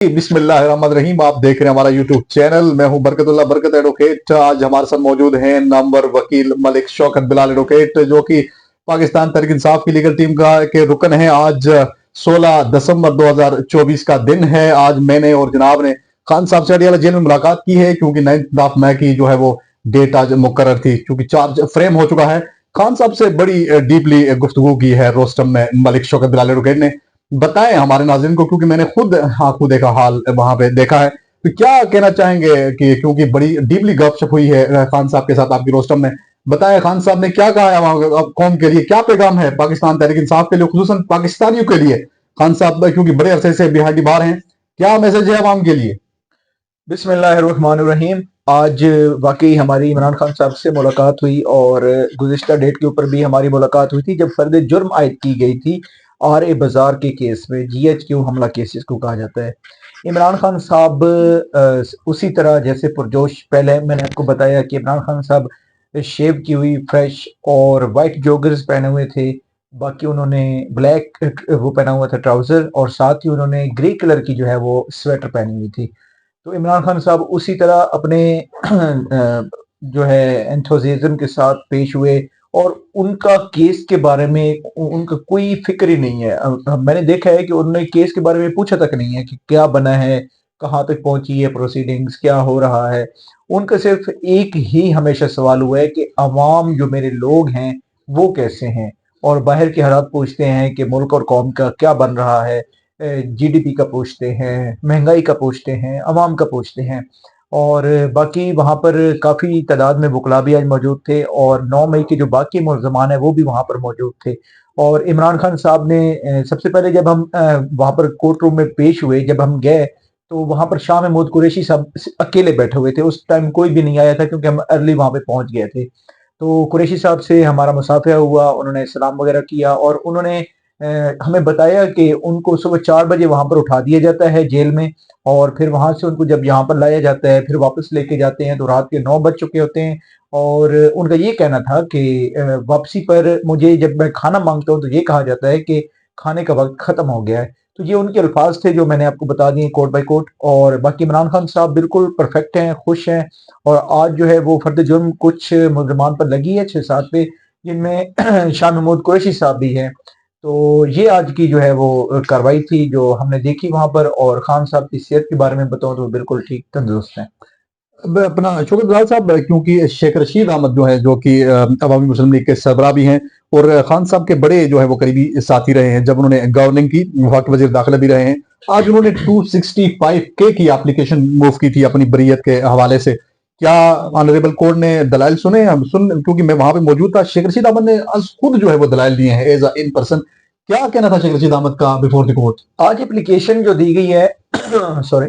बिस्मिल्लाहिर्रहमानिर्रहीम। आप देख रहे हैं हमारा यूट्यूब चैनल। मैं हूं बरकतुल्लाह बरकत एडवोकेट। आज हमारे साथ मौजूद हैं नामवर वकील मलिक शौकत बिलाल एडवोकेट, जो कि पाकिस्तान तहरीक इंसाफ की लीगल टीम का के रुकन है। आज 16 दिसंबर 2024 का दिन है। आज मैंने और जनाब ने खान साहब से अडियाला जेल में मुलाकात की है, क्योंकि 9 ऑफ मई की जो है वो डेट आज मुकर्रर थी, क्योंकि चार्ज फ्रेम हो चुका है। खान साहब से बड़ी डीपली गुफ्तगू की है रोस्टम में मलिक शौकत बिलाल एडवोकेट ने। बताएं हमारे नाज़रीन को, क्योंकि मैंने खुद आंखों देखा हाल वहां पे देखा है। तो क्या कहना चाहेंगे कि क्योंकि बड़ी डीपली गपशप हुई है खान साहब के साथ आपकी रोस्टम में। बताएं खान साहब ने क्या कहा है वहां कौम के लिए, क्या पैगाम है पाकिस्तान तहरीक इंसाफ के लिए, खुसूसन पाकिस्तानियों के लिए। खान साहब क्योंकि बड़े अरसे से बिहार बाहर हैं, क्या मैसेज है आवाम के लिए। बिस्मिल्लाहिर्रहमानिर्रहीम। आज वाकई हमारी इमरान खान साहब से मुलाकात हुई और गुज़िश्ता डेट के ऊपर भी हमारी मुलाकात हुई थी, जब फर्द जुर्म आयद की गई थी आर बाजार के केस में। GHQ हमला केस जिसको कहा जाता है। इमरान खान साहब उसी तरह जैसे पुरजोश, पहले मैंने आपको बताया कि इमरान खान साहब शेव की हुई फ्रेश और वाइट जॉगर्स पहने हुए थे। बाकी उन्होंने ब्लैक वो पहना हुआ था ट्राउज़र, और साथ ही उन्होंने ग्रे कलर की जो है वो स्वेटर पहनी हुई थी। तो इमरान खान साहब उसी तरह अपने जो है एंथुसियाज्म के साथ पेश हुए, और उनका केस के बारे में उनका कोई फिक्र ही नहीं है। मैंने देखा है कि उन्होंने केस के बारे में पूछा तक नहीं है कि क्या बना है, कहाँ तक पहुंची है प्रोसीडिंग्स, क्या हो रहा है। उनका सिर्फ एक ही हमेशा सवाल हुआ है कि अवाम जो मेरे लोग हैं वो कैसे हैं, और बाहर के हालात पूछते हैं कि मुल्क और कौम का क्या बन रहा है। GDP का पूछते हैं, महंगाई का पूछते हैं, अवाम का पूछते हैं। और बाकी वहाँ पर काफ़ी तादाद में वकला भी आज मौजूद थे, और 9 मई के जो बाकी मुल्ज़मान हैं वो भी वहाँ पर मौजूद थे। और इमरान खान साहब ने सबसे पहले जब हम वहाँ पर कोर्ट रूम में पेश हुए, जब हम गए तो वहाँ पर शाह महमूद कुरैशी साहब अकेले बैठे हुए थे। उस टाइम कोई भी नहीं आया था, क्योंकि हम अर्ली वहाँ पे पहुँच गए थे। तो कुरैशी साहब से हमारा मुसाफिया हुआ, उन्होंने सलाम वगैरह किया, और उन्होंने हमें बताया कि उनको सुबह 4 बजे वहाँ पर उठा दिया जाता है जेल में, और फिर वहाँ से उनको जब यहाँ पर लाया जाता है फिर वापस लेके जाते हैं तो रात के 9 बज चुके होते हैं। और उनका ये कहना था कि वापसी पर मुझे जब मैं खाना मांगता हूँ तो ये कहा जाता है कि खाने का वक्त ख़त्म हो गया है। तो ये उनके अल्फाज थे जो मैंने आपको बता दिए कोर्ट बाय कोर्ट। और बाकी इमरान खान साहब बिल्कुल परफेक्ट हैं, खुश हैं। और आज जो है वो फर्द जुर्म कुछ मुलजमान पर लगी है 6-7 पे, जिनमें शाह महमूद कुरैशी साहब भी हैं। तो ये आज की जो है वो कार्रवाई थी जो हमने देखी वहां पर। और खान साहब की सेहत के बारे में बताऊं तो बिल्कुल ठीक तंदुरुस्त हैं। अब अपना शौकत बिलाल साहब, क्योंकि शेख रशीद अहमद जो है, जो कि अवामी मुस्लिम लीग के सरबराह भी हैं और खान साहब के बड़े जो है वो करीबी साथी रहे हैं जब उन्होंने गवर्निंग की, वफाक वजीर दाखिला भी रहे हैं। आज उन्होंने 265K की एप्लीकेशन मूव की थी अपनी बरीयत के हवाले से। क्या ऑनरेबल कोर्ट ने दलाइल सुने? हम सुन, क्योंकि मैं वहां पे मौजूद था। शेख रशीद अहमद ने आज खुद जो है वो दलाइल दिए हैं एज इन पर्सन। क्या कहना था शेख रशीद अहमद का बिफोर द कोर्ट? आज एप्लीकेशन जो दी गई है सॉरी,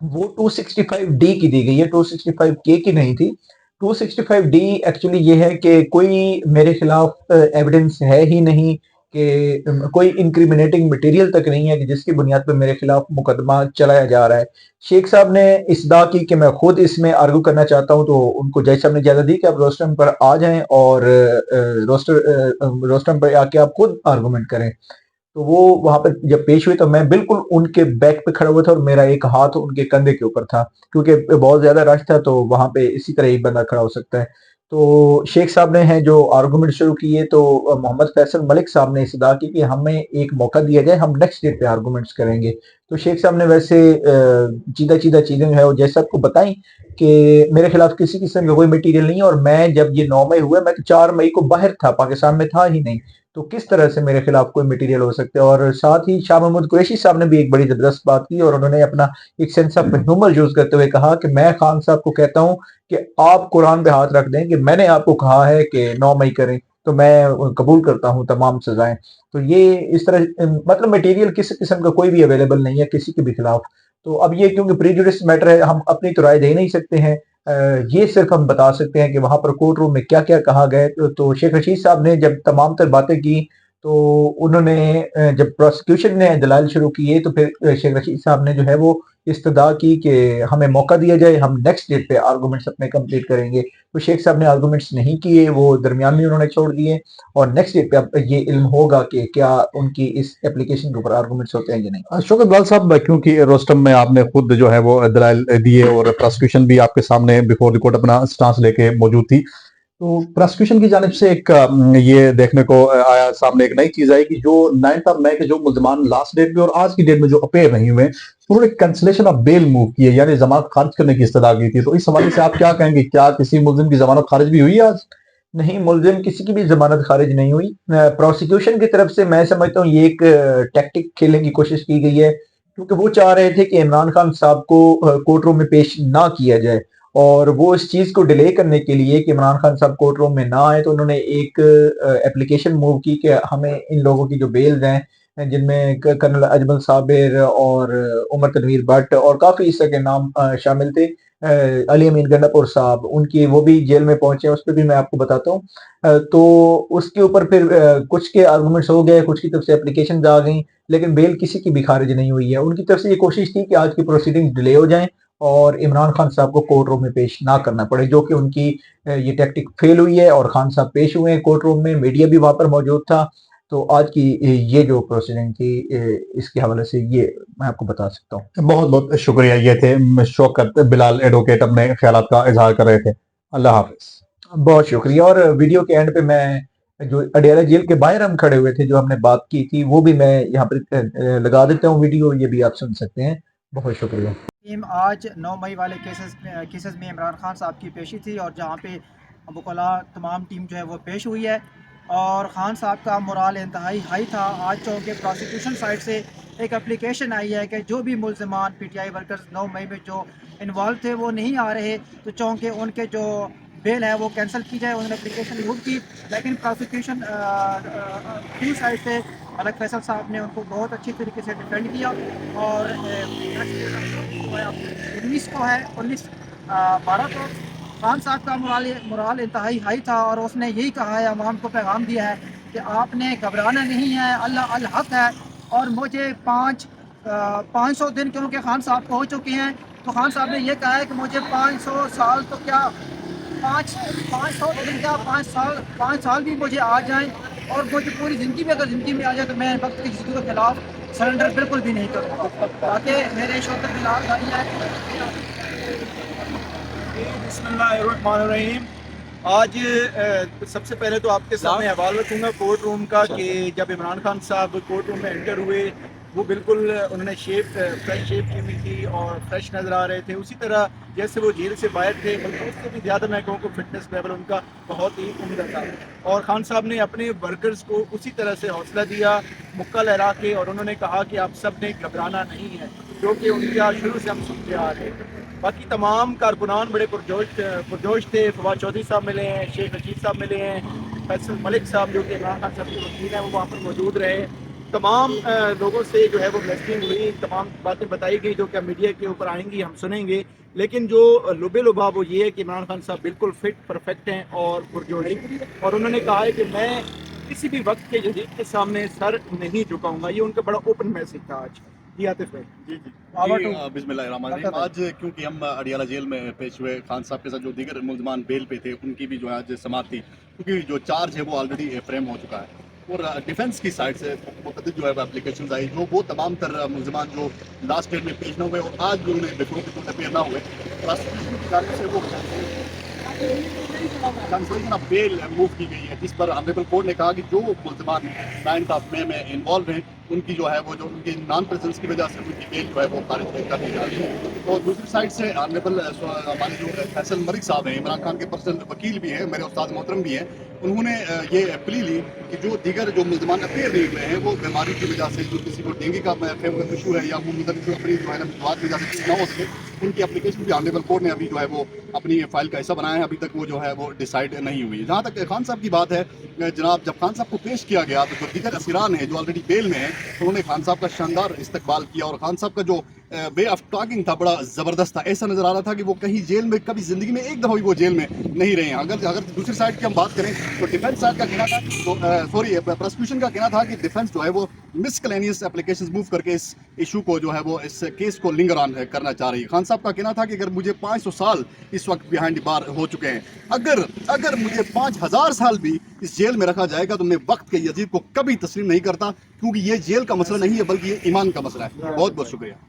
वो 265D की दी गई है, 265K की नहीं थी। 265D एक्चुअली ये है कि कोई मेरे खिलाफ एविडेंस है ही नहीं, कि कोई इंक्रिमिनेटिंग मटेरियल तक नहीं है कि जिसकी बुनियाद पर मेरे खिलाफ मुकदमा चलाया जा रहा है। शेख साहब ने इसदा की कि मैं खुद इसमें आर्गू करना चाहता हूं, तो उनको जज साहब ने इजाजत दी कि आप रोस्टम पर आ जाएं और रोस्टम पर आके आप खुद आर्गूमेंट करें। तो वो वहां पर जब पेश हुए तो मैं बिल्कुल उनके बैक पे खड़ा हुआ था, और मेरा एक हाथ उनके कंधे के ऊपर था, क्योंकि बहुत ज्यादा रश था। तो वहां पे इसी तरह एक बंदा खड़ा हो सकता है। तो शेख साहब ने हैं जो आर्गूमेंट शुरू किए, तो मोहम्मद फैसल मलिक साहब ने इस्तदा की कि हमें एक मौका दिया जाए, हम नेक्स्ट डेट पे आर्गूमेंट्स करेंगे। तो शेख साहब ने वैसे चीदा चीदा चीजें जो है वो जैसे आपको बताई कि मेरे खिलाफ किसी किस्म का कोई मटेरियल नहीं है, और मैं जब ये 9 मई हुआ, मैं तो 4 मई को बाहर था, पाकिस्तान में था ही नहीं। तो किस तरह से मेरे खिलाफ कोई मटेरियल हो सकता है। और साथ ही शाह महमूद कुरैशी साहब ने भी एक बड़ी जबरदस्त बात की, और उन्होंने अपना एक सेंस ऑफ ह्यूमर यूज करते हुए कहा कि मैं खान साहब को कहता हूं कि आप कुरान पे हाथ रख दें कि मैंने आपको कहा है कि 9 मई करें, तो मैं कबूल करता हूं तमाम सजाएं। तो ये इस तरह मतलब मटेरियल किसी किस्म का कोई भी अवेलेबल नहीं है किसी के भी खिलाफ। तो अब ये क्योंकि प्रीजुडिस मैटर है, हम अपनी तो राय दे नहीं सकते हैं। ये सिर्फ हम बता सकते हैं कि वहां पर कोर्ट रूम में क्या क्या कहा गया। तो शेख रशीद साहब ने जब तमाम तर बातें की, تو انہوں نے جب پروسیکیوشن نے دلائل شروع کیے تو پھر شیخ رشید صاحب نے جو ہے وہ استدعا کی کہ ہمیں موقع دیا جائے، ہم نیکسٹ ڈیٹ پہ آرگومنٹس اپنے کمپلیٹ کریں گے. تو شیخ صاحب نے آرگومنٹس نہیں کیے، وہ درمیان میں انہوں نے چھوڑ دیے، اور نیکسٹ ڈیٹ پہ اب یہ علم ہوگا کہ کیا ان کی اس اپلیکیشن کے اوپر آرگومنٹس ہوتے ہیں یا نہیں. شوکت بلال صاحب، کیونکہ روسٹم میں آپ نے خود جو ہے وہ دلائل دیے اور پراسیکیوشن بھی آپ کے سامنے بیفور دی کورٹ اپنا سٹانس لے کے موجود تھی، تو پراسیکیوشن کی جانب سے ایک یہ دیکھنے کو آیا، سامنے ایک نئی چیز آئی کہ جو 9 مئی کے جو ملزمان لاسٹ ڈیٹ پہ اور آج کی ڈیٹ میں جو اپیئر نہیں ہوئے، انہوں نے کینسلیشن آف بیل موو کی ہے، یعنی ضمانت خارج کرنے کی استدعا کی تھی. تو اس حوالے سے آپ کیا کہیں گے؟ کیا کسی ملزم کی ضمانت خارج بھی ہوئی ہے آج؟ نہیں، ملزم کسی کی بھی ضمانت خارج نہیں ہوئی. پروسیکیوشن کی طرف سے میں سمجھتا ہوں یہ ایک ٹیکٹک کھیلنے کی کوشش کی گئی ہے، کیونکہ وہ چاہ رہے تھے کہ عمران خان صاحب کو کورٹ روم میں پیش نہ کیا جائے، اور وہ اس چیز کو ڈیلے کرنے کے لیے کہ عمران خان صاحب کورٹ روم میں نہ آئے تو انہوں نے ایک اپلیکیشن موو کی کہ ہمیں ان لوگوں کی جو بیلز ہیں، جن میں کرنل اجمل صابر اور عمر تنویر بٹ اور کافی اس طرح کے نام شامل تھے، علی امین گنڈا پور صاحب، ان کی وہ بھی جیل میں پہنچے ہیں، اس پہ بھی میں آپ کو بتاتا ہوں. تو اس کے اوپر پھر کچھ کے آرگومنٹس ہو گئے، کچھ کی طرف سے اپلیکیشنز آ گئیں، لیکن بیل کسی کی بھی خارج نہیں ہوئی ہے. ان کی طرف سے یہ کوشش تھی کہ آج کی پروسیڈنگ ڈیلے ہو جائیں اور عمران خان صاحب کو کورٹ روم میں پیش نہ کرنا پڑے، جو کہ ان کی یہ ٹیکٹک فیل ہوئی ہے، اور خان صاحب پیش ہوئے ہیں کورٹ روم میں، میڈیا بھی وہاں پر موجود تھا. تو آج کی یہ جو پروسیڈنگ تھی، اس کے حوالے سے یہ میں آپ کو بتا سکتا ہوں. بہت بہت شکریہ. یہ تھے شوکت بلال ایڈوکیٹ، اپنے خیالات کا اظہار کر رہے تھے. اللہ حافظ. بہت شکریہ. اور ویڈیو کے اینڈ پہ میں جو اڈیالہ جیل کے باہر ہم کھڑے ہوئے تھے، جو ہم نے بات کی تھی، وہ بھی میں یہاں پر لگا دیتا ہوں ویڈیو، یہ بھی آپ سن سکتے ہیں. بہت شکریہ. آج 9 مئی والے کیسز میں عمران خان صاحب کی پیشی تھی، اور جہاں پہ وکلاء تمام ٹیم جو ہے وہ پیش ہوئی ہے، اور خان صاحب کا مورال انتہائی ہائی تھا. آج چونکہ پروسیکیوشن سائڈ سے ایک اپلیکیشن آئی ہے کہ جو بھی ملزمان پی ٹی آئی ورکرز 9 مئی میں جو انوالو تھے وہ نہیں آ رہے، تو چونکہ ان کے جو بیل ہے وہ کینسل کی جائے. انہوں نے اپلیکیشن موو کی، لیکن پروسیکیوشن ٹیم سائڈ سے ملک فیصل صاحب نے ان کو بہت اچھی طریقے سے ڈیفینڈ کیا. اور 19/12 کو خان صاحب کا مورال انتہائی ہائی تھا، اور اس نے یہی کہا ہے، عوام کو پیغام دیا ہے کہ آپ نے گھبرانا نہیں ہے، اللہ الحق ہے. اور مجھے 500 دن کیونکہ خان صاحب کو ہو چکے ہیں، تو خان صاحب نے یہ کہا ہے کہ مجھے 500 سال تو کیا 500 دن کیا 5 سال بھی مجھے آ جائیں، اور مجھے پوری زندگی میں اگر زندگی میں آ جائے تو میں وقت کی جدوں کے خلاف سرنڈر بالکل بھی نہیں کروں گا. تاکہ میرے شوکت بلال بھائی ہے. بسم اللہ الرحمن الرحیم. آج سب سے پہلے تو آپ کے سامنے حوالہ رکھوں گا کورٹ روم کا، کہ جب عمران خان صاحب کورٹ روم میں انٹر ہوئے، وہ بالکل انہوں نے فریش شیپ کی ہوئی تھی اور فریش نظر آ رہے تھے، اسی طرح جیسے وہ جیل سے باہر تھے، بلکہ اس سے بھی زیادہ میں کہوں کہ فٹنس لیول ان کا بہت ہی عمدہ تھا. اور خان صاحب نے اپنے ورکرز کو اسی طرح سے حوصلہ دیا، مکہ لہرا کے، اور انہوں نے کہا کہ آپ سب نے گھبرانا نہیں ہے، جو کہ ان کا شروع سے ہم سنتے آ رہے ہیں. باقی تمام کارکنان بڑے پرجوش تھے. فواد چودھری صاحب ملے ہیں، شیخ رشید صاحب ملے ہیں، فیصل ملک صاحب جو کہ عمران خان صاحب کے وکیل ہیں، وہ وہاں پر موجود رہے. تمام لوگوں سے جو ہے وہ بلیسنگ ہوئی، تمام باتیں بتائی گئی جو کہ میڈیا کے اوپر آئیں گی، ہم سنیں گے. لیکن جو لبے لباب وہ یہ ہے کہ عمران خان صاحب بالکل فٹ پرفیکٹ ہیں اور پرجوش، اور انہوں نے کہا ہے کہ میں کسی بھی وقت کے جدید کے سامنے سر نہیں جھکاؤں گا. یہ ان کا بڑا اوپن میسج تھا آج. جی عاطف بھائی. جی بسم اللہ الرحمن الرحیم. آج کیونکہ ہم اڈیالہ جیل میں پیش ہوئے، خان صاحب کے ساتھ جو دیگر ملزمان بیل پہ تھے ان کی بھی جو ہے آج سماعت تھی، کیونکہ جو چارج ہے وہ آلریڈی فریم ہو چکا ہے، اور ڈیفنس کی سائڈ سے متعدد جو ہے اپلیکیشنز آئی، جو وہ تمام تر ملزمان جو لاسٹ ڈیٹ میں پیش نہ ہوئے اور آج بھی انہیں بیفور کی طور اپیئر نہ ہوئے، پراسیکیوشن کی جانب سے وہ کینسلیشن آف بیل موو کی گئی ہے، جس پر آنریبل کورٹ نے کہا کہ جو ملزمان 9 مئی میں انوالو ہیں ان کی جو ہے وہ جو ان کی نان پریزنس کی وجہ سے ان کی بیل جو ہے وہ خارج کر دی جا رہی ہے. اور دوسری سائڈ سے آنریبل ہمارے جو فیصل ملک صاحب ہیں، عمران خان کے پرسنل وکیل بھی ہیں، میرے استاد محترم بھی ہیں، انہوں نے یہ پلی لی کہ جو دیگر جو ملزمان اپیئر نہیں ہوئے ہیں وہ بیماری کی وجہ سے، جو کسی کو ڈینگی کا ایشو ہے یا وہ مطلب اپنی جو ہے نا مواد کی وجہ سے نہ ہو سکے، ان کی اپلیکیشن بھی آنریبل کورٹ نے ابھی جو ہے وہ اپنی فائل کا حصہ بنایا ہے، ابھی تک وہ جو ہے وہ ڈیسائیڈ نہیں ہوئی. جہاں تک خان صاحب کی بات ہے، جناب جب خان صاحب کو پیش کیا گیا تو جو دیگر اسیران ہیں جو آلریڈی بیل میں ہیں، انہوں نے خان صاحب کا شاندار استقبال کیا، اور خان صاحب کا جو वे ऑफ टॉकिंग था बड़ा ज़बरदस्त था। ऐसा नज़र आ रहा था कि वो कहीं जेल में कभी ज़िंदगी में एक दफ़ा भी वो जेल में नहीं रहे हैं। अगर दूसरी साइड की हम बात करें तो डिफेंस साइड का कहना था, तो सॉरी प्रोसिक्यूशन का कहना था कि डिफेंस जो है वो मिसकलेनियस एप्लीकेशंस मूव करके इस इशू को जो है वो इस केस को लिंगर ऑन करना चाह रही है। खान साहब का कहना था कि अगर मुझे 500 साल इस वक्त बिहाइंड बार हो चुके हैं, अगर मुझे 5000 साल भी इस जेल में रखा जाएगा तो मैं वक्त के यजीद को कभी तस्लीम नहीं करता, क्योंकि ये जेल का मसला नहीं है बल्कि ये ईमान का मसला है। बहुत बहुत शुक्रिया।